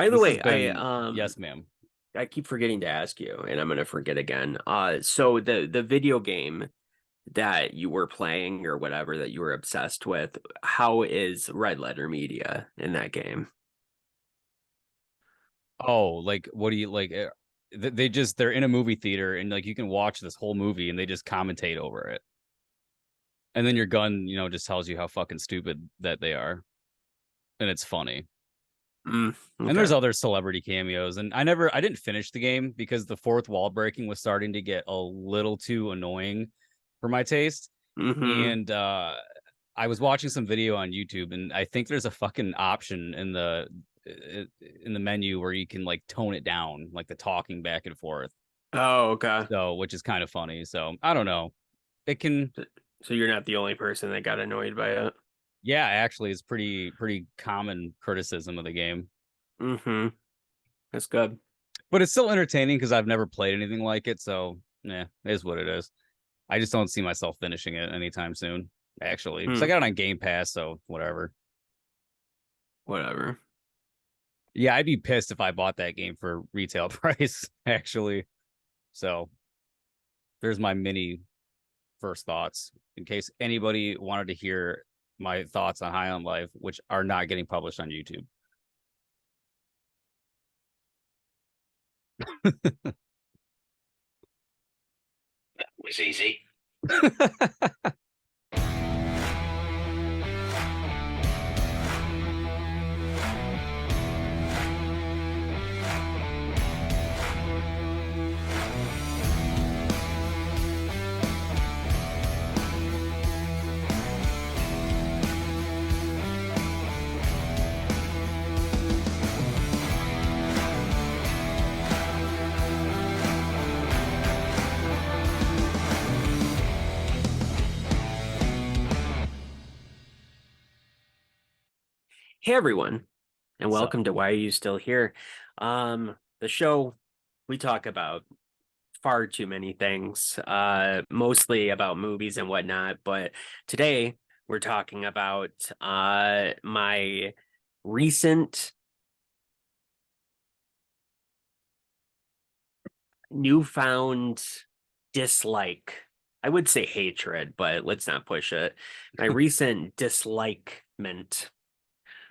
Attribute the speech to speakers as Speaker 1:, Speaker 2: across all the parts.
Speaker 1: By the
Speaker 2: This has
Speaker 1: way,
Speaker 2: been, yes, ma'am.
Speaker 1: I keep forgetting to ask you, and I'm gonna forget again. So the video game that you were playing or whatever that you were obsessed with, how is Red Letter Media in that game?
Speaker 2: Oh, like, what do you like? They're in a movie theater and like you can watch this whole movie and they just commentate over it. And then your gun, just tells you how fucking stupid that they are. And it's funny. And there's
Speaker 1: Okay.
Speaker 2: other celebrity cameos. And I didn't finish the game because the fourth wall breaking was starting to get a little too annoying for my taste.
Speaker 1: Mm-hmm.
Speaker 2: And I was watching some video on YouTube, and I think there's a fucking option in the menu where you can like tone it down, like the talking back and forth.
Speaker 1: Oh, okay.
Speaker 2: So, which is kind of funny. So, I don't know. It can,
Speaker 1: So you're not the only person that got annoyed by it.
Speaker 2: yeah, actually, it's pretty common criticism of the game,
Speaker 1: Mm-hmm. That's good.
Speaker 2: but it's still entertaining because I've never played anything like it. So, yeah, it is what it is. I just don't see myself finishing it anytime soon. Actually, because I
Speaker 1: Hmm.
Speaker 2: got it on Game Pass, so whatever.
Speaker 1: Whatever.
Speaker 2: Yeah, I'd be pissed if I bought that game for retail price, actually. So there's my mini first thoughts in case anybody wanted to hear my thoughts on High on Life, which are not getting published on YouTube.
Speaker 1: Was easy. Hey everyone, and
Speaker 2: So
Speaker 1: welcome to Why Are You Still Here? The show we talk about far too many things, mostly about movies and whatnot, but today we're talking about my recent newfound dislike. I would say hatred, but let's not push it. My recent dislikement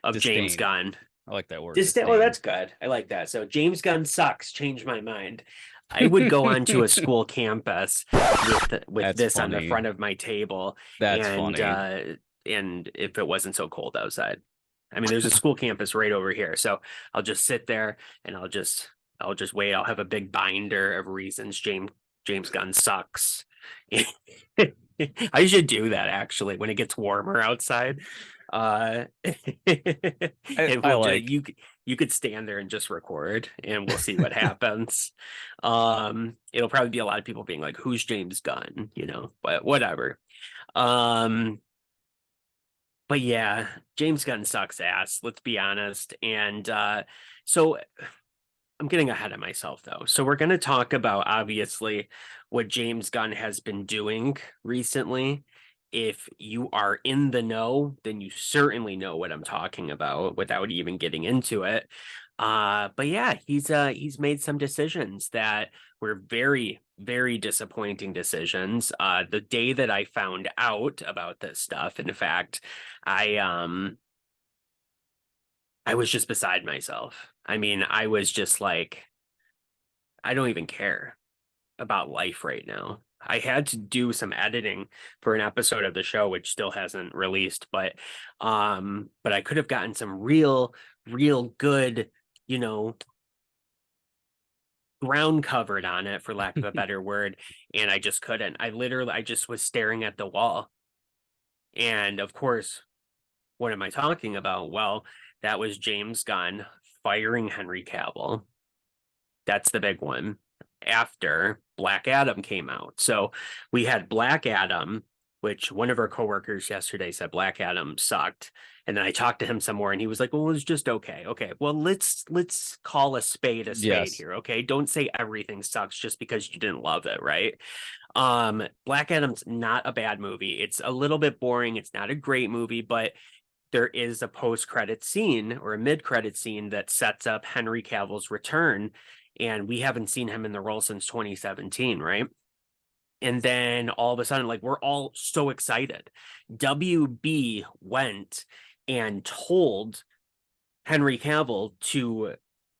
Speaker 1: of James
Speaker 2: disdain.
Speaker 1: Gunn.
Speaker 2: I like that word,
Speaker 1: Disdain. Oh,
Speaker 2: disdain.
Speaker 1: that's good. I like that. So James Gunn sucks. Changed my mind. I would go onto a school campus with
Speaker 2: That's
Speaker 1: this on the
Speaker 2: funny.
Speaker 1: front of my table,
Speaker 2: That's
Speaker 1: and
Speaker 2: funny.
Speaker 1: uh, and if it wasn't so cold outside. I mean, there's a school campus right over here, so I'll just sit there and I'll just wait. I'll have a big binder of reasons James Gunn sucks. I should do that actually when it gets warmer outside. And
Speaker 2: I
Speaker 1: we'll just
Speaker 2: like.
Speaker 1: you could stand there and just record, and we'll see what happens. It'll probably be a lot of people being like, "Who's James Gunn?" But whatever. Um, but yeah, James Gunn sucks ass. Let's be honest. And so I'm getting ahead of myself though. So we're going to talk about obviously what James Gunn has been doing recently. If you are in the know, then you certainly know what I'm talking about without even getting into it. But yeah, he's made some decisions that were very, very disappointing decisions. The day that I found out about this stuff, in fact, I um I was just beside myself. I mean, I was just like, I don't even care about life right now. I had to do some editing for an episode of the show, which still hasn't released, but I could have gotten some real good, you know, ground covered on it, for lack of a better word, and I just couldn't. I just was staring at the wall. And of course, what am I talking about? Well, that was James Gunn firing Henry Cavill. That's the big one after Black Adam came out. So we had Black Adam, which one of our coworkers yesterday said Black Adam sucked. And then I talked to him some more and he was like, well, it was just okay. Okay. Well, let's call a spade
Speaker 2: Yes.
Speaker 1: here. Okay. Don't say everything sucks just because you didn't love it, right? Black Adam's not a bad movie. It's a little bit boring. It's not a great movie, but there is a post-credit scene or a mid-credit scene that sets up Henry Cavill's return, and we haven't seen him in the role since 2017, right? And then all of a sudden, like, we're all so excited. WB went and told Henry Cavill to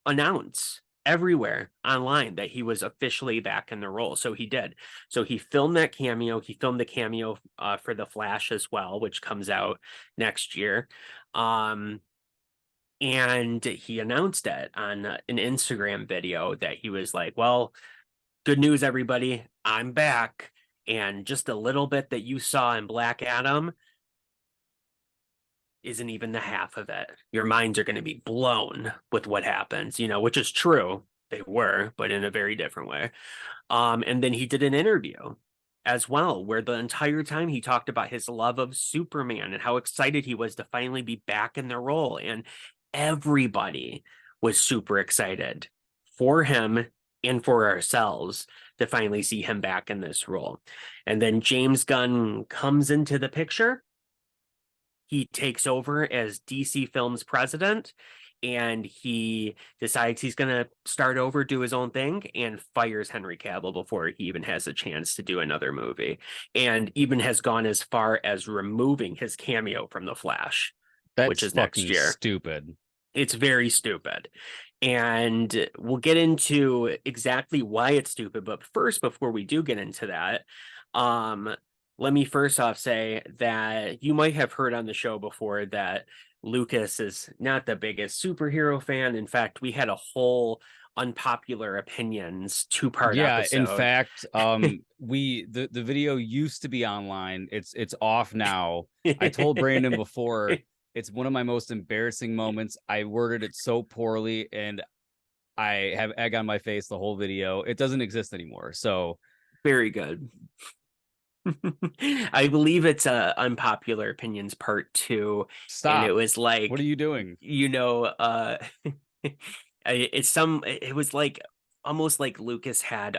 Speaker 1: announce everywhere online that he was officially back in the role. So he did. So he filmed that cameo. He filmed the cameo for The Flash as well, which comes out next year. And he announced it on an Instagram video that he was like, well, good news, everybody. I'm back. And just a little bit that you saw in Black Adam isn't even the half of it. Your minds are going to be blown with what happens, which is true. They were, but in a very different way. And then he did an interview as well, where the entire time he talked about his love of Superman and how excited he was to finally be back in the role. And everybody was super excited for him and for ourselves to finally see him back in this role. And then James Gunn comes into the picture. He takes over as DC Films president, and he decides he's going to start over, do his own thing, and fires Henry Cavill before he even has a chance to do another movie, and even has gone as far as removing his cameo from The Flash, which is next year.
Speaker 2: Stupid.
Speaker 1: It's very stupid. And we'll get into exactly why it's stupid. But first, before we do get into that, let me first off say that you might have heard on the show before that Lucas is not the biggest superhero fan. In fact, we had a whole unpopular opinions 2-part episode.
Speaker 2: In fact, the video used to be online. It's off now. I told Brandon before, it's one of my most embarrassing moments. I worded it so poorly, and I have egg on my face the whole video. It doesn't exist anymore. So
Speaker 1: very good. I believe it's unpopular opinions part 2.
Speaker 2: Stop.
Speaker 1: And it was like,
Speaker 2: what are you doing?
Speaker 1: It was like almost like Lucas had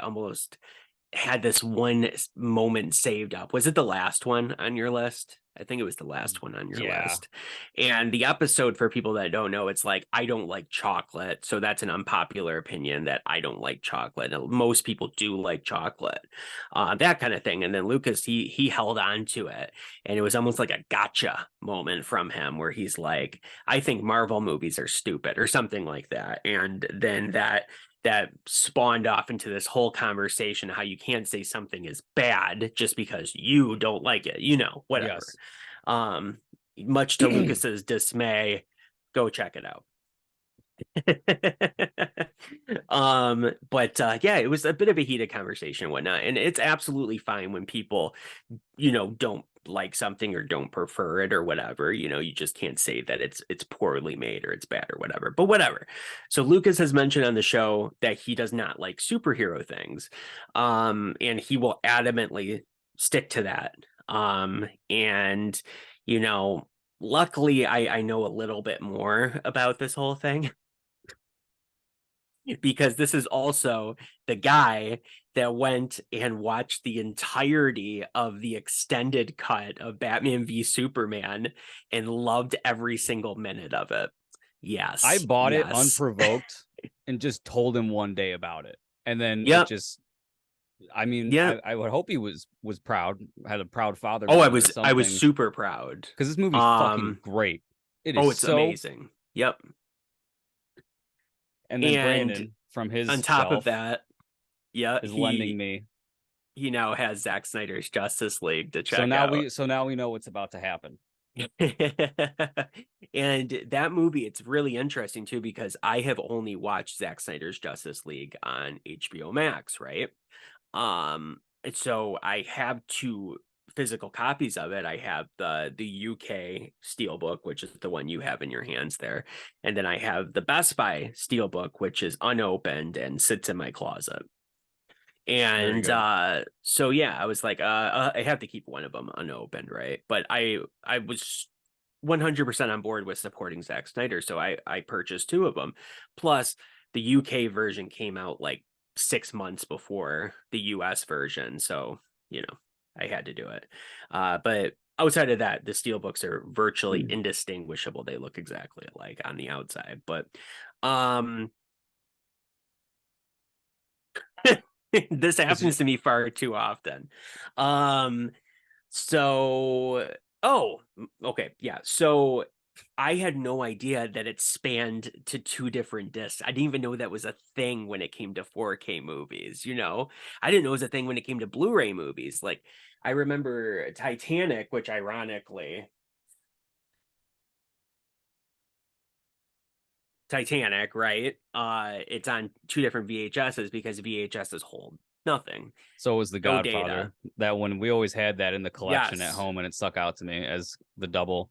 Speaker 1: this one moment saved up. Was it the last one on your list? I think it was the last one on your list. And the episode, for people that don't know, it's like, I don't like chocolate. So that's an unpopular opinion, that I don't like chocolate. And most people do like chocolate, that kind of thing. And then Lucas, he held on to it. And it was almost like a gotcha moment from him, where he's like, I think Marvel movies are stupid, or something like that. And then that spawned off into this whole conversation, how you can't say something is bad just because you don't like it, whatever. Yes. Much to Lucas's dismay, go check it out. Yeah, it was a bit of a heated conversation and whatnot, and it's absolutely fine when people, don't like something or don't prefer it or whatever. You just can't say that it's poorly made or it's bad or whatever. But whatever. So Lucas has mentioned on the show that he does not like superhero things, and he will adamantly stick to that. And luckily I know a little bit more about this whole thing, because this is also the guy that went and watched the entirety of the extended cut of Batman v Superman and loved every single minute of it. Yes.
Speaker 2: I bought it unprovoked and just told him one day about it. And then
Speaker 1: it
Speaker 2: just, I would hope he was proud, had a proud father.
Speaker 1: Oh, I was super proud.
Speaker 2: Because this movie's fucking great.
Speaker 1: It's amazing. Yep.
Speaker 2: And then Brandon, from his
Speaker 1: on top of that,
Speaker 2: is lending me.
Speaker 1: He now has Zack Snyder's Justice League to check
Speaker 2: out.
Speaker 1: So
Speaker 2: now we know what's about to happen.
Speaker 1: And that movie, it's really interesting too, because I have only watched Zack Snyder's Justice League on HBO Max, right? So I have 2 physical copies of it. I have the UK Steelbook, which is the one you have in your hands there, and then I have the Best Buy Steelbook, which is unopened and sits in my closet. And so yeah, I was like, I have to keep one of them unopened, right? But I was 100% on board with supporting Zack Snyder, so I purchased 2 of them. Plus, the UK version came out like 6 months before the US version, so I had to do it. But outside of that, the steelbooks are virtually indistinguishable. They look exactly alike on the outside, but this happens to me far too often. So, oh, okay, yeah. So I had no idea that it spanned to two different discs. I didn't even know that was a thing when it came to 4K movies, you know? I didn't know it was a thing when it came to Blu-ray movies. Like, I remember Titanic, which ironically, Titanic, right? It's on two different VHSs because VHSs hold nothing.
Speaker 2: So was The
Speaker 1: No
Speaker 2: Godfather.
Speaker 1: data.
Speaker 2: That one, we always had that in the collection at
Speaker 1: Yes.
Speaker 2: home, and it stuck out to me as the double.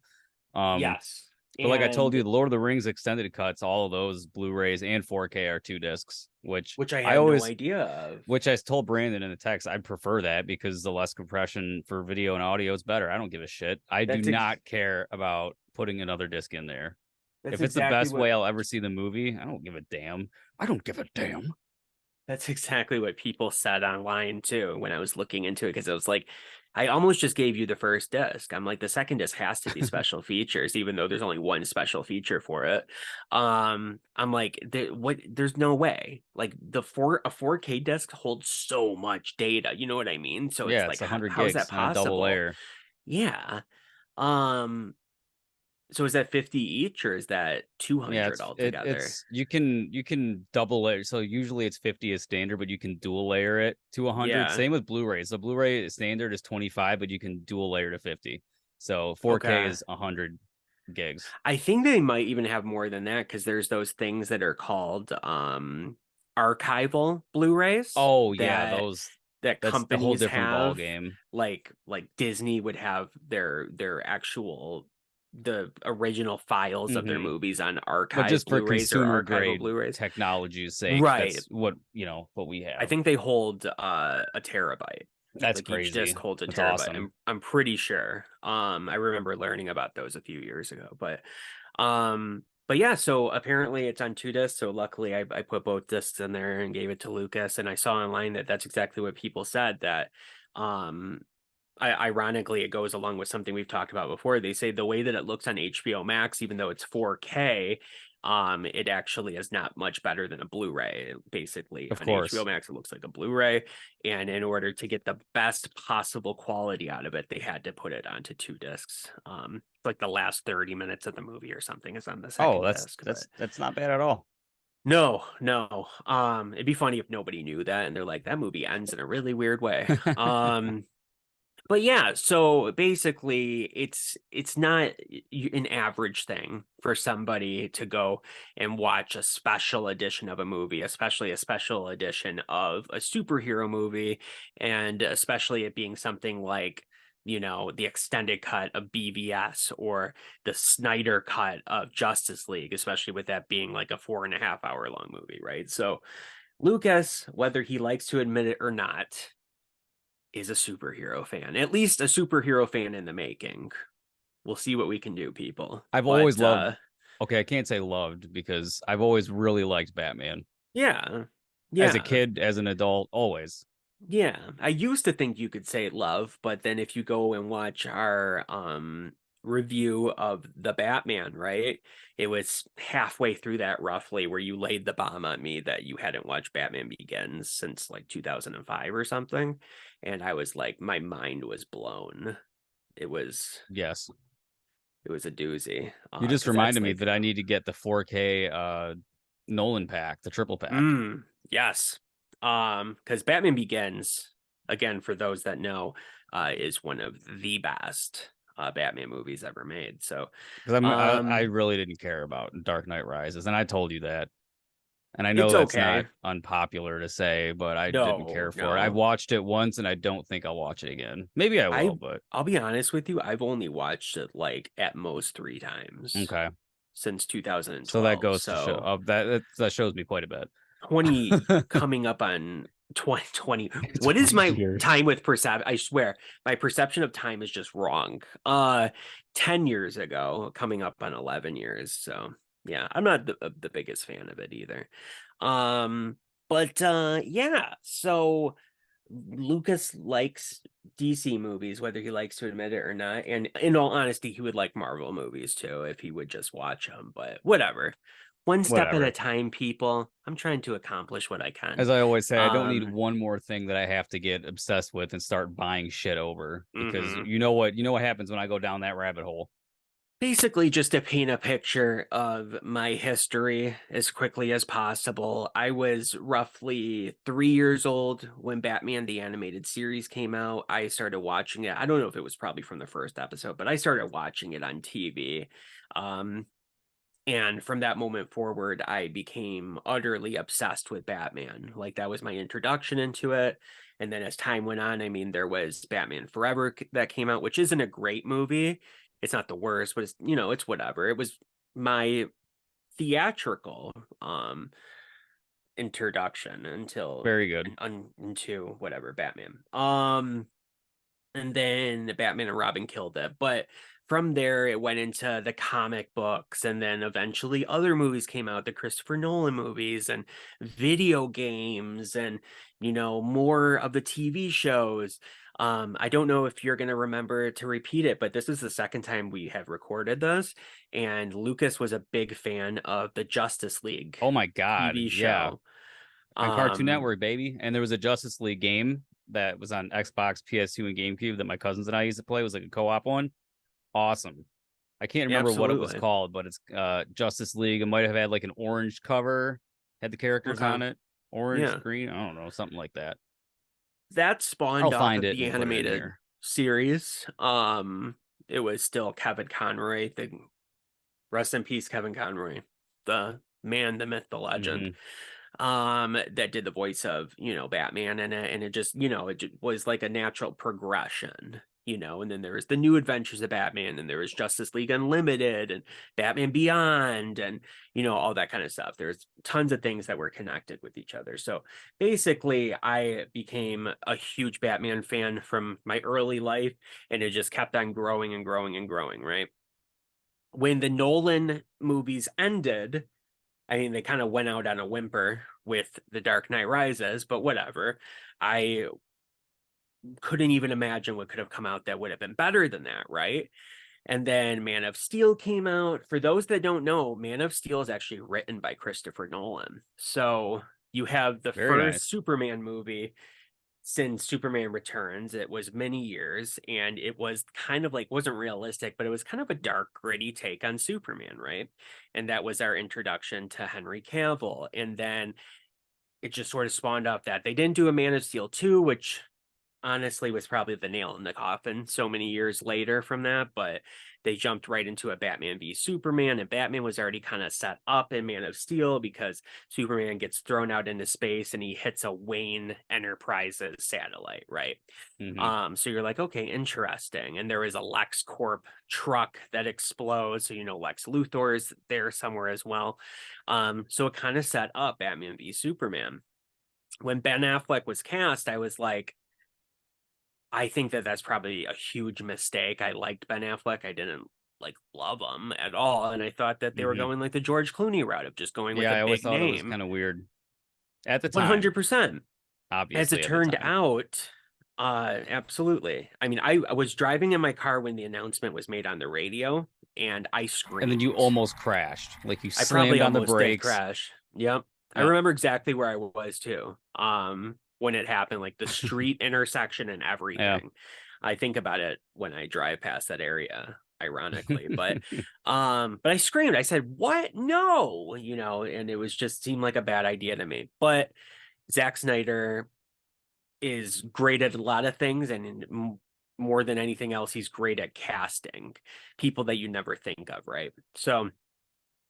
Speaker 2: Um,
Speaker 1: Yes.
Speaker 2: but like I told
Speaker 1: And
Speaker 2: you, the Lord of the Rings extended cuts, all of those Blu-rays and 4K are 2 discs,
Speaker 1: which I had no idea of.
Speaker 2: which I told Brandon in the text, I'd prefer that because the less compression for video and audio is better. I don't give a shit. I do
Speaker 1: That's
Speaker 2: not care about putting another disc in there.
Speaker 1: that's
Speaker 2: If it's the
Speaker 1: exactly
Speaker 2: best
Speaker 1: what
Speaker 2: way I'll ever see the movie, I don't give a damn. I don't give a damn.
Speaker 1: that's exactly what people said online too when I was looking into it, because it was like I almost just gave you the first disc. I'm like, the second disc has to be special features, even though there's only one special feature for it. I'm like, there's no way. Like a 4K disc holds so much data. You know what I mean? So it's
Speaker 2: Yeah,
Speaker 1: like,
Speaker 2: it's 100
Speaker 1: how is that
Speaker 2: gigs on a double
Speaker 1: possible?
Speaker 2: layer.
Speaker 1: Yeah. Um, so is that 50 each or is that
Speaker 2: Yeah,
Speaker 1: 200 altogether?
Speaker 2: it's you can double layer. So usually it's 50 as standard, but you can dual layer it to 100.
Speaker 1: Yeah.
Speaker 2: Same with Blu-rays. The Blu-ray standard is 25, but you can dual layer to 50. So 4K
Speaker 1: Okay.
Speaker 2: is 100 gigs.
Speaker 1: I think they might even have more than that because there's those things that are called archival Blu-rays
Speaker 2: Oh yeah,
Speaker 1: that
Speaker 2: those that's the whole
Speaker 1: companies
Speaker 2: different ball
Speaker 1: have,
Speaker 2: game.
Speaker 1: like Disney would have their actual the original files of their
Speaker 2: Hmm.
Speaker 1: movies on
Speaker 2: But
Speaker 1: archive
Speaker 2: just for
Speaker 1: Blu-rays or
Speaker 2: consumer
Speaker 1: archival
Speaker 2: grade
Speaker 1: Blu-rays.
Speaker 2: technology's sake,
Speaker 1: Right.
Speaker 2: that's what we
Speaker 1: I
Speaker 2: have.
Speaker 1: think they hold a terabyte.
Speaker 2: That's
Speaker 1: Like each
Speaker 2: crazy.
Speaker 1: disc holds a
Speaker 2: That's
Speaker 1: terabyte.
Speaker 2: awesome.
Speaker 1: I'm pretty sure. I remember learning about those a few years ago, but yeah, so apparently it's on two discs. So luckily I put both discs in there and gave it to Lucas, and I saw online that that's exactly what people said, that um ironically it goes along with something we've talked about before. They say the way that it looks on HBO Max, even though it's 4K, it actually is not much better than a Blu-ray. Basically
Speaker 2: Of
Speaker 1: on HBO
Speaker 2: course.
Speaker 1: Max it looks like a Blu-ray, and in order to get the best possible quality out of it they had to put it onto two discs. Like the last 30 minutes of the movie or something is on the
Speaker 2: Oh,
Speaker 1: second disc, but
Speaker 2: that's not bad at all.
Speaker 1: no. It'd be funny if nobody knew that and they're like, that movie ends in a really weird way. But yeah, so basically it's not an average thing for somebody to go and watch a special edition of a movie, especially a special edition of a superhero movie, and especially it being something like, the extended cut of BVS or the Snyder cut of Justice League, especially with that being like a 4.5 hour long movie, right? So Lucas, whether he likes to admit it or not, is a superhero fan, at least a superhero fan in the making. We'll see what we can do, people.
Speaker 2: I've always
Speaker 1: But
Speaker 2: loved, okay, I can't say loved because I've always really liked Batman.
Speaker 1: yeah,
Speaker 2: As a
Speaker 1: yeah,
Speaker 2: kid, as an adult, always.
Speaker 1: yeah. I used to think you could say love, but then if you go and watch our review of the Batman, right? It was halfway through that roughly where you laid the bomb on me that you hadn't watched Batman Begins since like 2005 or something. And I was like, my mind was blown. It was
Speaker 2: Yes.
Speaker 1: It was a doozy.
Speaker 2: You just
Speaker 1: Because that's
Speaker 2: reminded me
Speaker 1: like,
Speaker 2: that I need to get the 4K Nolan pack, the triple pack.
Speaker 1: yes. Because Batman Begins, again, for those that know, is one of the best Batman movies ever made. So,
Speaker 2: Because I
Speaker 1: um,
Speaker 2: really didn't care about Dark Knight Rises, and I told you that. And I know
Speaker 1: it's
Speaker 2: that's not
Speaker 1: okay.
Speaker 2: unpopular to say, but I didn't
Speaker 1: No,
Speaker 2: care for it. I've
Speaker 1: no.
Speaker 2: watched it once, and I don't think I'll watch it again. Maybe I
Speaker 1: I
Speaker 2: will, but
Speaker 1: I'll be honest with you, I've only watched it like at most three times
Speaker 2: okay.
Speaker 1: since
Speaker 2: So that
Speaker 1: 2012.
Speaker 2: goes to show
Speaker 1: So
Speaker 2: that shows me quite a bit.
Speaker 1: 20 coming up on 2020. What is
Speaker 2: 20
Speaker 1: my
Speaker 2: years.
Speaker 1: time with perception? I swear my perception of time is just wrong. 10 years ago, coming up on 11 years. So yeah, I'm not the biggest fan of it either. Um but yeah, so Lucas likes DC movies, whether he likes to admit it or not. And in all honesty, he would like Marvel movies too if he would just watch them. But whatever. One step at a
Speaker 2: Whatever.
Speaker 1: time, people. I'm trying to accomplish what I can.
Speaker 2: As I always say, I don't need
Speaker 1: Um,
Speaker 2: one more thing that I have to get obsessed with and start buying shit over because
Speaker 1: mhm.
Speaker 2: you know what happens when I go down that rabbit hole.
Speaker 1: Basically, just to paint a picture of my history as quickly as possible, I was roughly 3 years old when Batman the Animated Series came out. I started watching it. I don't know if it was probably from the first episode, but I started watching it on TV. Um, and from that moment forward, I became utterly obsessed with Batman. Like that was my introduction into it. And then as time went on, I mean, there was Batman Forever that came out, which isn't a great movie. It's not the worst, but it's, it's whatever. It was my theatrical introduction until
Speaker 2: Very good.
Speaker 1: into whatever Batman. And then Batman and Robin killed it. But from there, it went into the comic books, and then eventually other movies came out, the Christopher Nolan movies, and video games, and more of the TV shows. I don't know if you're gonna remember to repeat it, but this is the second time we have recorded this, and Lucas was a big fan of the Justice League
Speaker 2: Oh my God.
Speaker 1: TV
Speaker 2: Yeah.
Speaker 1: show.
Speaker 2: On Cartoon
Speaker 1: Um,
Speaker 2: Network, baby. And there was a Justice League game that was on Xbox, PS2, and GameCube that my cousins and I used to play. It was like a co-op one. Awesome. I can't remember what it was
Speaker 1: Absolutely.
Speaker 2: called, but it's Justice League. It might have had like an orange cover, had the characters
Speaker 1: Okay.
Speaker 2: on it. Orange,
Speaker 1: Yeah.
Speaker 2: green, I don't know, something like that.
Speaker 1: That
Speaker 2: I'll
Speaker 1: spawned off
Speaker 2: find
Speaker 1: of
Speaker 2: it
Speaker 1: the
Speaker 2: and put it in
Speaker 1: animated
Speaker 2: here.
Speaker 1: series. It was still Kevin Conroy, the rest in peace, Kevin Conroy, the man, the myth, the legend.
Speaker 2: Hmm.
Speaker 1: That did the voice of, Batman in it, and it just, was like a natural progression. And then there was the New Adventures of Batman, and there was Justice League Unlimited and Batman Beyond, and all that kind of stuff. There's tons of things that were connected with each other. So basically, I became a huge Batman fan from my early life, and it just kept on growing and growing and growing, right? When the Nolan movies ended, I mean, they kind of went out on a whimper with The Dark Knight Rises, but whatever. I couldn't even imagine what could have come out that would have been better than that, right? And then Man of Steel came out. For those that don't know, Man of Steel is actually written by Christopher Nolan. So you have the
Speaker 2: Very
Speaker 1: first
Speaker 2: nice.
Speaker 1: Superman movie since Superman Returns. It was many years, and it was kind of like, wasn't realistic, but it was kind of a dark, gritty take on Superman, right? And that was our introduction to Henry Cavill. And then it just sort of spawned off that. They didn't do a Man of Steel 2, which honestly was probably the nail in the coffin so many years later from that, but they jumped right into a Batman v Superman, and Batman was already kind of set up in Man of Steel because Superman gets thrown out into space and he hits a Wayne Enterprises satellite, right?
Speaker 2: Hmm.
Speaker 1: So you're like, okay, interesting. And there is a LexCorp truck that explodes, so Lex Luthor is there somewhere as well. So it kind of set up Batman v Superman. When Ben Affleck was cast, I was like, I think that that's probably a huge mistake. I liked Ben Affleck. I didn't like love him at all, and I thought that they were
Speaker 2: Hmm.
Speaker 1: going like the George Clooney route of just going with
Speaker 2: Yeah,
Speaker 1: a
Speaker 2: I always
Speaker 1: big
Speaker 2: thought it was
Speaker 1: name.
Speaker 2: kind of weird at the time.
Speaker 1: 100%. As it
Speaker 2: Obviously, at the
Speaker 1: turned
Speaker 2: time.
Speaker 1: out, absolutely. I mean, I was driving in my car when the announcement was made on the radio, and I
Speaker 2: And then you
Speaker 1: screamed.
Speaker 2: almost crashed. Like you
Speaker 1: I probably
Speaker 2: slammed on the
Speaker 1: almost did
Speaker 2: brakes.
Speaker 1: crash. Yep. I
Speaker 2: Yep.
Speaker 1: remember exactly where I was too. When it happened, like the street intersection and
Speaker 2: Yeah.
Speaker 1: everything. I think about it when I drive past that area, ironically. But I screamed. I said, "What? No!" And it was just seemed like a bad idea to me. But Zack Snyder is great at a lot of things, and more than anything else, he's great at casting people that you never think of, right? So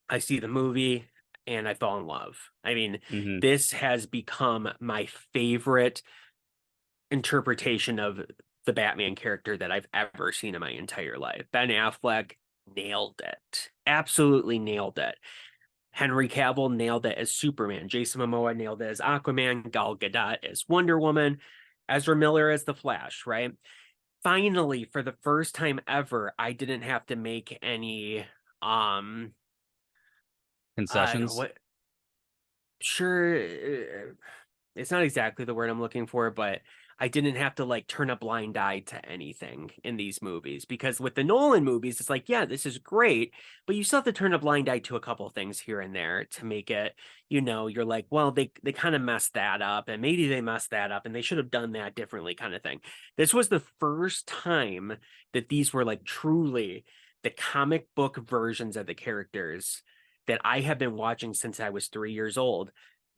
Speaker 1: I see the movie and I fall in love. I mean,
Speaker 2: Hmm.
Speaker 1: this has become my favorite interpretation of the Batman character that I've ever seen in my entire life. Ben Affleck nailed it. Absolutely nailed it. Henry Cavill nailed it as Superman. Jason Momoa nailed it as Aquaman. Gal Gadot as Wonder Woman. Ezra Miller as the Flash, right? Finally, for the first time ever, I didn't have to make any um
Speaker 2: Concessions.
Speaker 1: what sure it's not exactly the word I'm looking for, but I didn't have to like turn a blind eye to anything in these movies, because with the Nolan movies, it's like, yeah, this is great, but you still have to turn a blind eye to a couple of things here and there to make it, you're like, well, they kind of messed that up, and maybe they messed that up and they should have done that differently, kind of thing. This was the first time that these were like truly the comic book versions of the characters that I have been watching since I was 3 years old,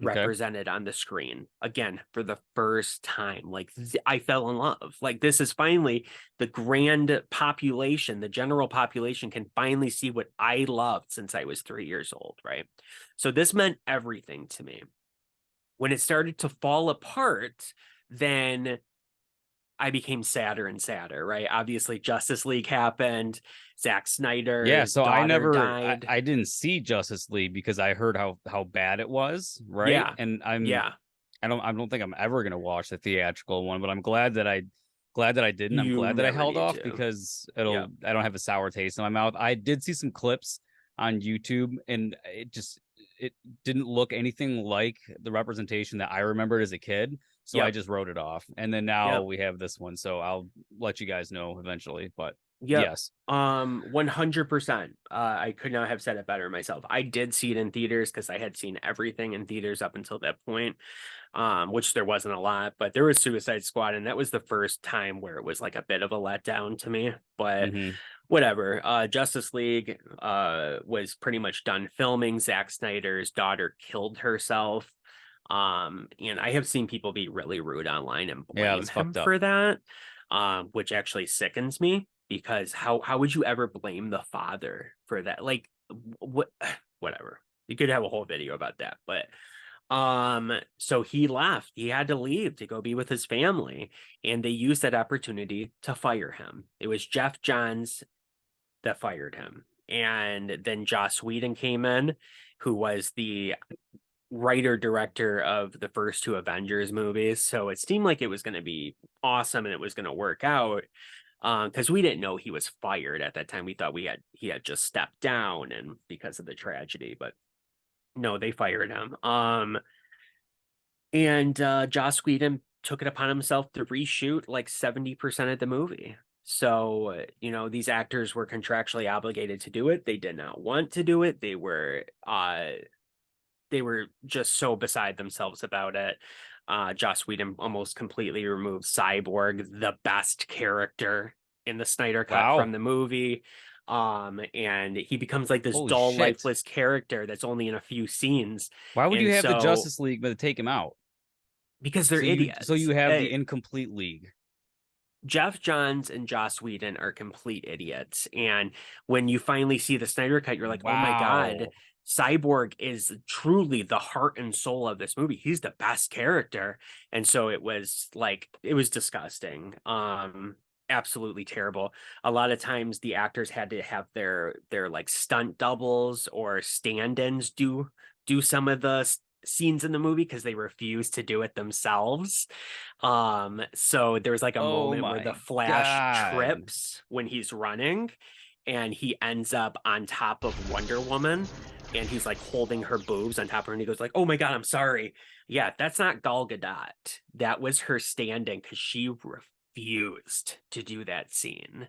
Speaker 2: Okay.
Speaker 1: represented on the screen again for the first time. Like, I fell in love. Like, this is finally the grand population, the general population can finally see what I loved since I was 3 years old, right? So this meant everything to me. When it started to fall apart, then I became sadder and sadder, right? Obviously, Justice League happened. Zack
Speaker 2: Yeah,
Speaker 1: Snyder's
Speaker 2: so
Speaker 1: daughter died.
Speaker 2: I didn't see Justice League because I heard how bad it was, right?
Speaker 1: Yeah,
Speaker 2: And
Speaker 1: yeah.
Speaker 2: I don't think I'm ever gonna watch the theatrical one, but I'm glad that I didn't. I'm
Speaker 1: You
Speaker 2: glad that I
Speaker 1: never
Speaker 2: held
Speaker 1: need
Speaker 2: off
Speaker 1: to.
Speaker 2: because
Speaker 1: Yeah.
Speaker 2: I don't have a sour taste in my mouth. I did see some clips on YouTube and it didn't look anything like the representation that I remembered as a kid. So I
Speaker 1: Yep.
Speaker 2: just wrote it off. And then now
Speaker 1: Yep.
Speaker 2: we have this one. So I'll let you guys know eventually. But
Speaker 1: Yep.
Speaker 2: yes.
Speaker 1: 100%. I could not have said it better myself. I did see it in theaters because I had seen everything in theaters up until that point, which there wasn't a lot, but there was Suicide Squad, and that was the first time where it was like a bit of a letdown to me. But
Speaker 2: Mm-hmm.
Speaker 1: whatever. Justice League was pretty much done filming. Zack Snyder's daughter killed herself. And I have seen people be really rude online and
Speaker 2: Yeah,
Speaker 1: blame
Speaker 2: that's
Speaker 1: him
Speaker 2: fucked up.
Speaker 1: for that, which actually sickens me, because how would you ever blame the father for that? Like, what? Whatever. You could have a whole video about that, but so he left. He had to leave to go be with his family, and they used that opportunity to fire him. It was Jeff Johns that fired him, and then Joss Whedon came in, who was the writer director of the first two Avengers movies. So it seemed like it was going to be awesome and it was going to work out, because we didn't know he was fired at that time. We thought he had just stepped down and because of the tragedy, but no, they fired him. And Joss Whedon took it upon himself to reshoot like 70% of the movie. So, these actors were contractually obligated to do it. They did not want to do it. They were just so beside themselves about it. Joss Whedon almost completely removed Cyborg, the best character in the Snyder cut, from
Speaker 2: Wow.
Speaker 1: the movie. And he becomes like this
Speaker 2: Holy
Speaker 1: dull,
Speaker 2: shit.
Speaker 1: lifeless character that's only in a few scenes.
Speaker 2: Why would you
Speaker 1: And
Speaker 2: have the
Speaker 1: so,
Speaker 2: Justice League but take him out?
Speaker 1: because they're
Speaker 2: So
Speaker 1: idiots.
Speaker 2: you have the incomplete league.
Speaker 1: Jeff Johns and Joss Whedon are complete idiots. And when you finally see the Snyder cut, you're like, oh my God,
Speaker 2: Wow.
Speaker 1: Cyborg is truly the heart and soul of this movie. He's the best character. And so it was like, it was disgusting. Absolutely terrible. A lot of times the actors had to have their like stunt doubles or stand-ins do some of the scenes in the movie because they refused to do it themselves. So there's like a
Speaker 2: Oh
Speaker 1: moment where the
Speaker 2: my
Speaker 1: Flash
Speaker 2: God.
Speaker 1: trips when he's running, and he ends up on top of Wonder Woman, and he's like holding her boobs on top of her, and he goes like, "Oh my God, I'm sorry." Yeah, that's not Gal Gadot. That was her standing because she refused to do that scene.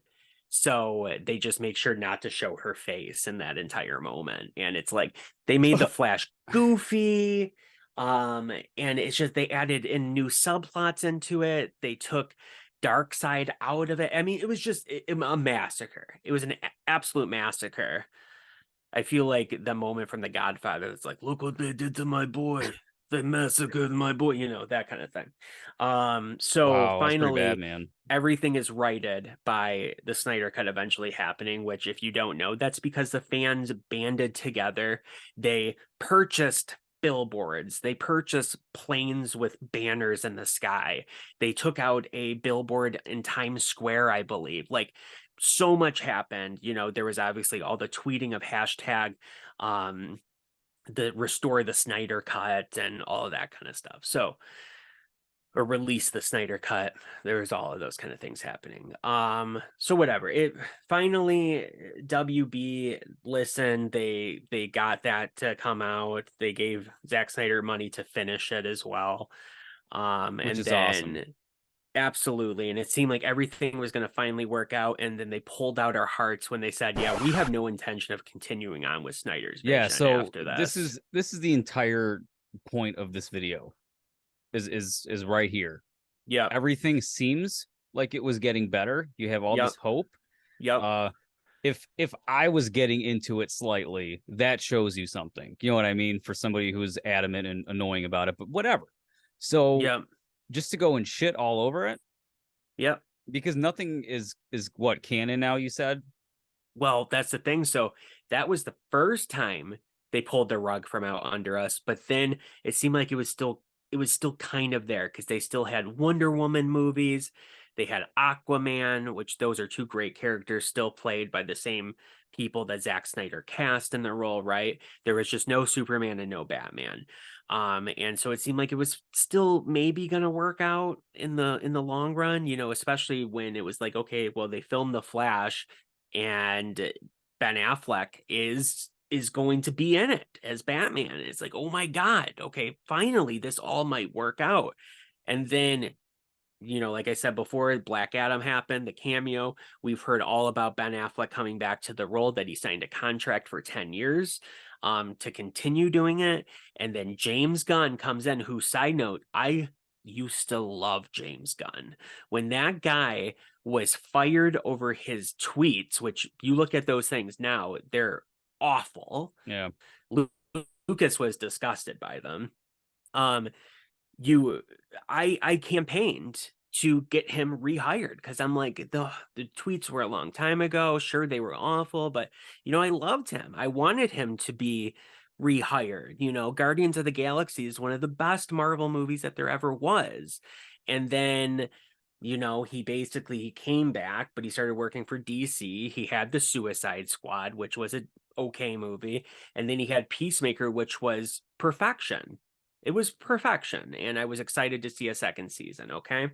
Speaker 1: So they just make sure not to show her face in that entire moment. And it's like they made the Flash goofy. And it's just they added in new subplots into it. They took Dark Side out of it. I mean, it was just a massacre. It was an absolute massacre. I feel like the moment from The Godfather, it's like, look what they did to my boy. They massacred my boy, that kind of thing. So
Speaker 2: Wow, that's pretty bad,
Speaker 1: finally,
Speaker 2: man.
Speaker 1: everything is righted by the Snyder Cut eventually happening, which, if you don't know, that's because the fans banded together. They purchased billboards, they purchased planes with banners in the sky. They took out a billboard in Times Square, I believe. Like, so much happened. There was obviously all the tweeting of hashtag the restore the Snyder cut and all of that kind of stuff. So, or release the Snyder cut. There was all of those kind of things happening. So whatever. It finally, WB listened. They got that to come out. They gave Zack Snyder money to finish it as well.
Speaker 2: Which
Speaker 1: And
Speaker 2: is awesome.
Speaker 1: then Absolutely. And it seemed like everything was going to finally work out. And then they pulled out our hearts when they said, yeah, we have no intention of continuing on with Snyder's
Speaker 2: Yeah,
Speaker 1: vision
Speaker 2: so
Speaker 1: after
Speaker 2: this
Speaker 1: this.
Speaker 2: is this is the entire point of this video is right here.
Speaker 1: Yep.
Speaker 2: Everything seems like it was getting better. You have all
Speaker 1: Yep.
Speaker 2: this hope.
Speaker 1: Yep.
Speaker 2: Uh if I was getting into it slightly, that shows you something. You know what I mean? For somebody who's adamant and annoying about it, but whatever. So
Speaker 1: Yep.
Speaker 2: just to go and shit all over it,
Speaker 1: Yep.
Speaker 2: because nothing is what canon now, you said?
Speaker 1: Well, that's the thing. So that was the first time they pulled the rug from out under us, but then it seemed like it was still kind of there because they still had Wonder Woman movies. They had Aquaman, which those are two great characters still played by the same people that Zack Snyder cast in the role, right? There was just no Superman and no Batman. And so it seemed like it was still maybe gonna work out in the long run, especially when it was like, okay, well, they filmed The Flash and Ben Affleck is going to be in it as Batman. It's like, oh my God, okay, finally this all might work out. And then, like I said before, Black Adam happened, the cameo. We've heard all about Ben Affleck coming back to the role that he signed a contract for 10 years to continue doing it. And then James Gunn comes in, who, side note, I used to love James Gunn. When that guy was fired over his tweets, which you look at those things now, they're awful.
Speaker 2: Yeah.
Speaker 1: Lucas was disgusted by them. Um, you I campaigned to get him rehired because I'm like, the tweets were a long time ago. Sure, they were awful, but I loved him. I wanted him to be rehired. Guardians of the Galaxy is one of the best Marvel movies that there ever was. And then he came back, but he started working for DC. He had the Suicide Squad, which was a okay movie, and then he had Peacemaker, which was perfection. It was perfection, and I was excited to see a second season, okay?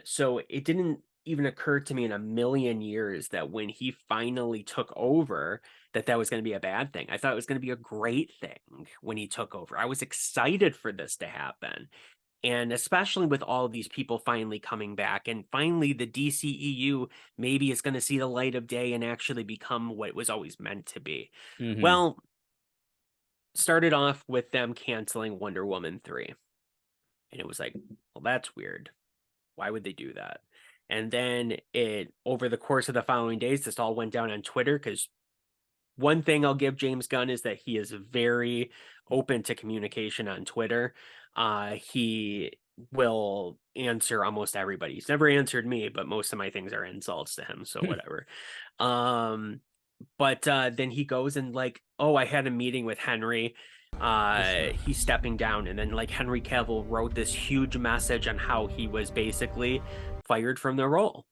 Speaker 1: So it didn't even occur to me in a million years that when he finally took over, that was going to be a bad thing. I thought it was going to be a great thing when he took over. I was excited for this to happen. And especially with all of these people finally coming back, and finally the DCEU maybe is going to see the light of day and actually become what it was always meant to be.
Speaker 2: Mm-hmm.
Speaker 1: Well, started off with them canceling Wonder Woman 3. And it was like, well, that's weird. Why would they do that? And then over the course of the following days, this all went down on Twitter, because one thing I'll give James Gunn is that he is very open to communication on Twitter. He will answer almost everybody. He's never answered me, but most of my things are insults to him, so whatever. But then he goes and like, oh, I had a meeting with Henry. He's stepping down, and then like Henry Cavill wrote this huge message on how he was basically fired from the role.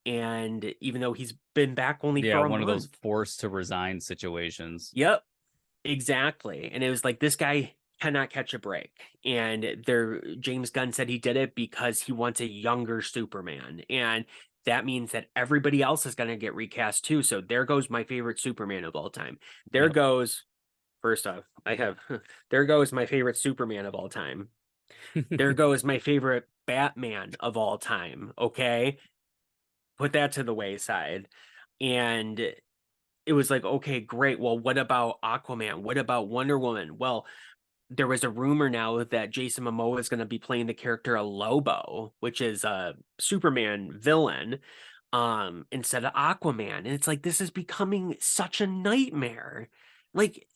Speaker 1: And even though he's been back only
Speaker 2: Yeah,
Speaker 1: for a
Speaker 2: one of those
Speaker 1: month.
Speaker 2: forced to resign situations.
Speaker 1: Yep, exactly. And it was like, this guy cannot catch a break. And James Gunn said he did it because he wants a younger Superman. And that means that everybody else is going to get recast too. So there goes my favorite Superman of all time. There
Speaker 2: Yep.
Speaker 1: goes, first off, there goes my favorite Superman of all time. There goes my favorite Batman of all time. Okay. Put that to the wayside. And it was like, okay, great. Well, what about Aquaman? What about Wonder Woman? Well, there was a rumor now that Jason Momoa is going to be playing the character of Lobo, which is a Superman villain, instead of Aquaman. And it's like, this is becoming such a nightmare. Like,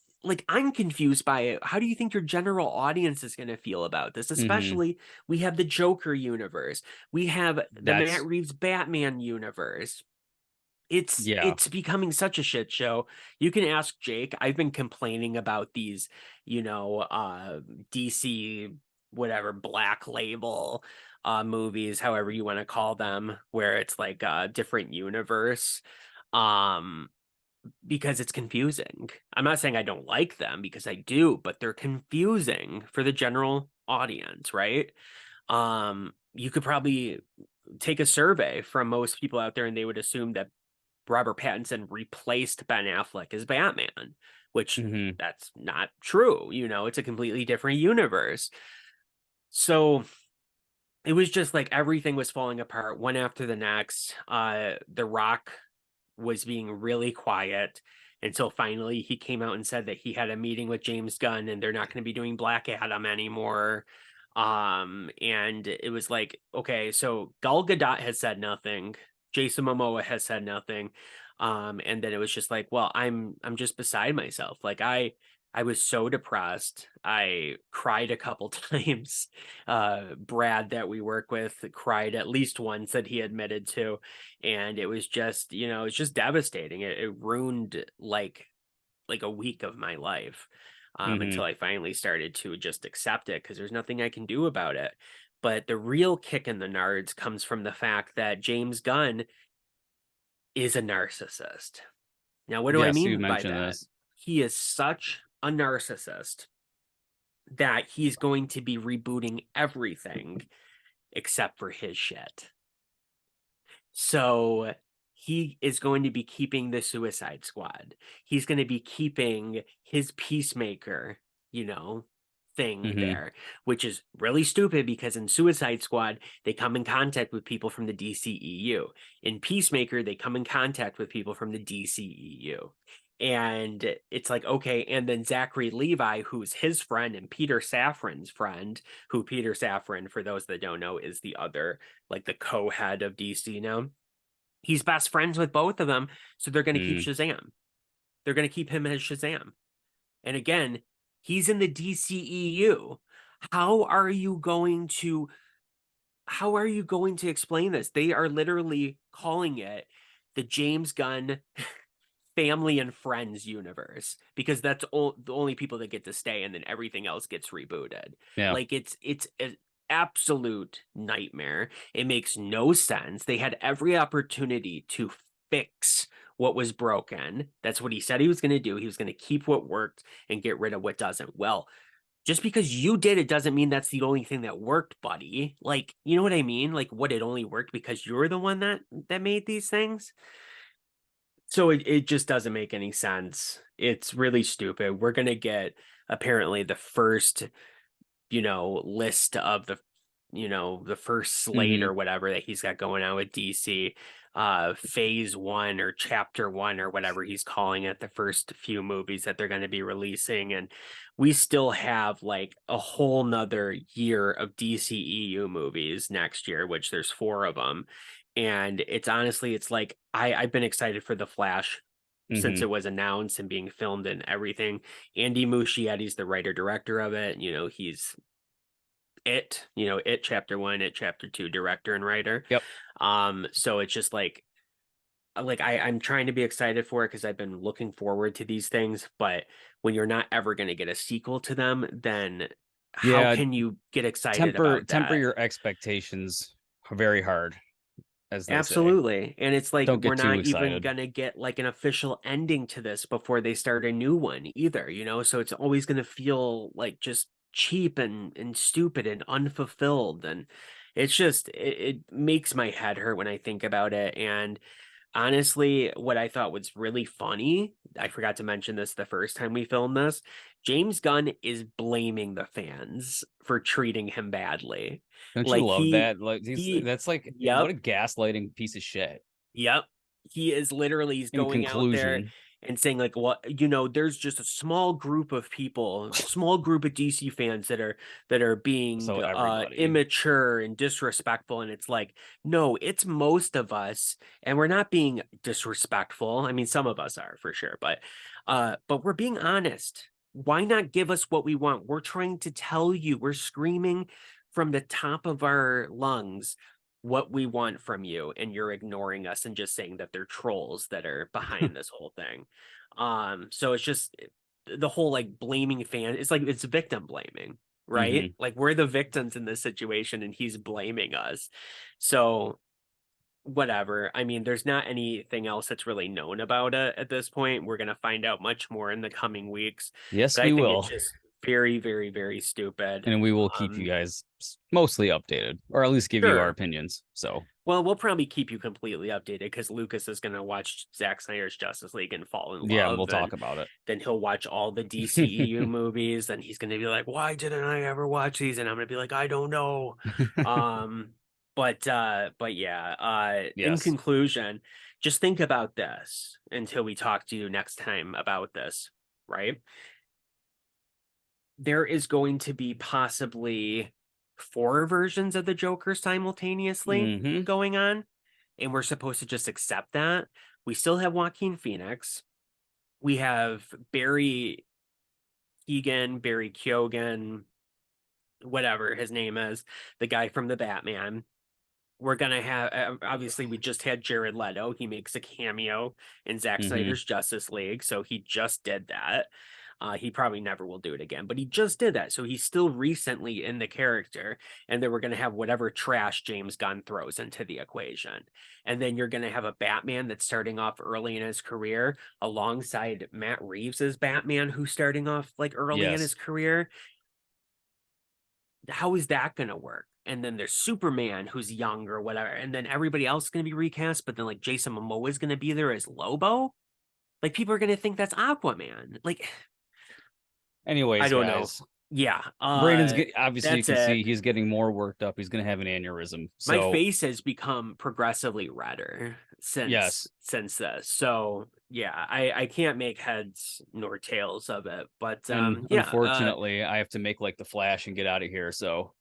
Speaker 1: I'm confused by it. How do you think your general audience is going to feel about this?
Speaker 2: Mm-hmm.
Speaker 1: Especially, we have the Joker universe. We have the Matt
Speaker 2: That's
Speaker 1: Reeves Batman universe. it's
Speaker 2: yeah.
Speaker 1: it's becoming such a shit show. You can ask Jake. I've been complaining about these, DC whatever black label movies, however you want to call them, where it's like a different universe. Um because it's confusing. I'm not saying I don't like them, because I do, but they're confusing for the general audience, right? You could probably take a survey from most people out there, and they would assume that Robert Pattinson replaced Ben Affleck as Batman, which
Speaker 2: Mm-hmm.
Speaker 1: that's not true. It's a completely different universe. So it was just like everything was falling apart one after the next. The Rock was being really quiet until finally he came out and said that he had a meeting with James Gunn and they're not going to be doing Black Adam anymore. And it was like, okay, so Gal Gadot has said nothing. Jason Momoa has said nothing. And then it was just like, well, I'm just beside myself. Like I was so depressed. I cried a couple times. Brad that we work with cried at least once that he admitted to. And it was just, it's just devastating. It ruined like a week of my life. Until I finally started to just accept it because there's nothing I can do about it. But the real kick in the nards comes from the fact that James Gunn is a narcissist. Now, what do I
Speaker 2: Yes, you
Speaker 1: mean by
Speaker 2: mentioned
Speaker 1: that?
Speaker 2: this.
Speaker 1: He is such a narcissist that he's going to be rebooting everything except for his shit. So he is going to be keeping the Suicide Squad. He's going to be keeping his Peacemaker, thing there, which is really stupid because in Suicide Squad, they come in contact with people from the DCEU. In Peacemaker, they come in contact with people from the DCEU. And it's like, okay, and then Zachary Levi, who's his friend and Peter Safran's friend, who Peter Safran, for those that don't know, is the other, like the co-head of DC now. He's best friends with both of them, so they're going to keep Shazam. They're going to keep him as Shazam. And again, he's in the DCEU. How are you going to explain this? They are literally calling it the James Gunn family and friends universe because that's the only people that get to stay, and then everything else gets rebooted.
Speaker 2: Yeah.
Speaker 1: Like it's an absolute nightmare. It makes no sense. They had every opportunity to fix what was broken. That's what he said he was going to do. He was going to keep what worked and get rid of what doesn't. Well, just because you did it doesn't mean that's the only thing that worked, buddy. Like, you know what I mean? Like, what, it only worked because you're the one that made these things? So it just doesn't make any sense. It's really stupid. We're going to get apparently the first, list of the first slate or whatever that he's got going on with DC, phase 1 or chapter 1 or whatever he's calling it, the first few movies that they're going to be releasing. And we still have like a whole nother year of DCEU movies next year, which there's 4 of them. And it's honestly, it's like I've been excited for The Flash since it was announced and being filmed and everything. Andy Muschietti's the writer director of it. He's It chapter 1, It chapter 2 director and writer.
Speaker 2: Yep.
Speaker 1: So it's just like I'm trying to be excited for it because I've been looking forward to these things, but when you're not ever going to get a sequel to them, then how can you get excited about
Speaker 2: temper
Speaker 1: that?
Speaker 2: your expectations very hard, as they say.
Speaker 1: Absolutely. And it's like
Speaker 2: Don't
Speaker 1: we're
Speaker 2: get too
Speaker 1: not even
Speaker 2: excited.
Speaker 1: gonna get like an official ending to this before they start a new one either, so it's always gonna feel like just cheap and stupid and unfulfilled. And it's just it makes my head hurt when I think about it. And honestly, what I thought was really funny, I forgot to mention this the first time we filmed this, James Gunn is blaming the fans for treating him badly.
Speaker 2: Don't you
Speaker 1: Like
Speaker 2: love that? Like
Speaker 1: he
Speaker 2: that's like what
Speaker 1: yep,
Speaker 2: a gaslighting piece of shit.
Speaker 1: yep. He is literally he's
Speaker 2: In
Speaker 1: going out there
Speaker 2: conclusion,
Speaker 1: and saying like, what, there's just a small group of people, small group of DC fans that are being
Speaker 2: so everybody.
Speaker 1: immature and disrespectful. And it's like, no, it's most of us, and we're not being disrespectful. I mean, some of us are for sure, but we're being honest. Why not give us what we want? We're trying to tell you, we're screaming from the top of our lungs what we want from you, and you're ignoring us and just saying that they're trolls that are behind this whole thing. So it's just the whole like blaming fan, it's like it's victim blaming, right? Like we're the victims in this situation and he's blaming us. So whatever. I mean, there's not anything else that's really known about it at this point. We're going to find out much more in the coming weeks.
Speaker 2: Yes,
Speaker 1: But I
Speaker 2: we
Speaker 1: think it's
Speaker 2: will.
Speaker 1: just very, very, very stupid.
Speaker 2: And we will keep you guys mostly updated, or at least give you our
Speaker 1: Sure.
Speaker 2: opinions. So,
Speaker 1: Well, we'll probably keep you completely updated because Lucas is going to watch Zack Snyder's Justice League and fall in
Speaker 2: yeah, and we'll
Speaker 1: love,
Speaker 2: talk
Speaker 1: and
Speaker 2: about it.
Speaker 1: then he'll watch all the DCEU movies, and he's going to be like, "Why didn't I ever watch these?" And I'm going to be like, "I don't know." Um, but yeah. In
Speaker 2: Yes.
Speaker 1: conclusion, just think about this until we talk to you next time about this, right? There is going to be possibly 4 versions of the Joker simultaneously
Speaker 2: Hmm.
Speaker 1: going on, and we're supposed to just accept that. We still have Joaquin Phoenix. We have Barry Keoghan, whatever his name is, the guy from the Batman. We're gonna have, obviously, we just had Jared Leto. He makes a cameo in Zack
Speaker 2: Hmm.
Speaker 1: Snyder's Justice League, so he just did that. He probably never will do it again, but he just did that, so he's still recently in the character. And then we're gonna have whatever trash James Gunn throws into the equation, and then you're gonna have a Batman that's starting off early in his career alongside Matt Reeves's Batman, who's starting off like early in his
Speaker 2: Yes.
Speaker 1: career. How is that going to work? And then there's Superman, who's young or whatever, and then everybody else is going to be recast, but then like Jason Momoa is going to be there as Lobo. Like people are going to think that's Aquaman. Like I
Speaker 2: Anyways,
Speaker 1: don't know.
Speaker 2: guys,
Speaker 1: Yeah,
Speaker 2: obviously you
Speaker 1: that's
Speaker 2: can
Speaker 1: it.
Speaker 2: see he's getting more worked up. He's going to have an aneurysm.
Speaker 1: My
Speaker 2: So,
Speaker 1: face has become progressively redder since
Speaker 2: yes.
Speaker 1: this. So yeah, I can't make heads nor tails of it. But
Speaker 2: And
Speaker 1: yeah,
Speaker 2: unfortunately, I have to make like the Flash and get out of here. So,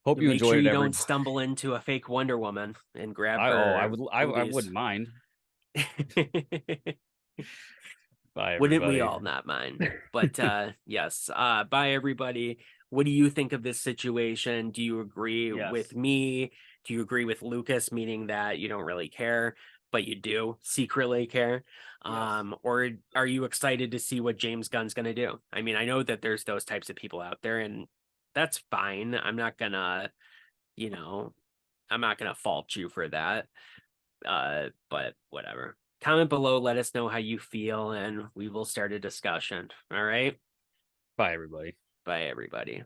Speaker 2: hope you
Speaker 1: make sure
Speaker 2: enjoyed
Speaker 1: you
Speaker 2: it,
Speaker 1: don't
Speaker 2: everybody.
Speaker 1: stumble into a fake Wonder Woman and grab
Speaker 2: I
Speaker 1: her
Speaker 2: would, I
Speaker 1: boobies.
Speaker 2: wouldn't mind. Bye,
Speaker 1: Wouldn't we
Speaker 2: everybody.
Speaker 1: all not mind? But yes, bye everybody. What do you think of this situation? Do you agree
Speaker 2: Yes.
Speaker 1: with me? Do you agree with Lucas, meaning that you don't really care, but you do secretly care?
Speaker 2: Yes.
Speaker 1: Or are you excited to see what James Gunn's gonna do? I mean, I know that there's those types of people out there, and that's fine. You know, I'm not gonna fault you for that. But whatever. Comment below, let us know how you feel, and we will start a discussion. All right.
Speaker 2: Bye, everybody.
Speaker 1: Bye, everybody.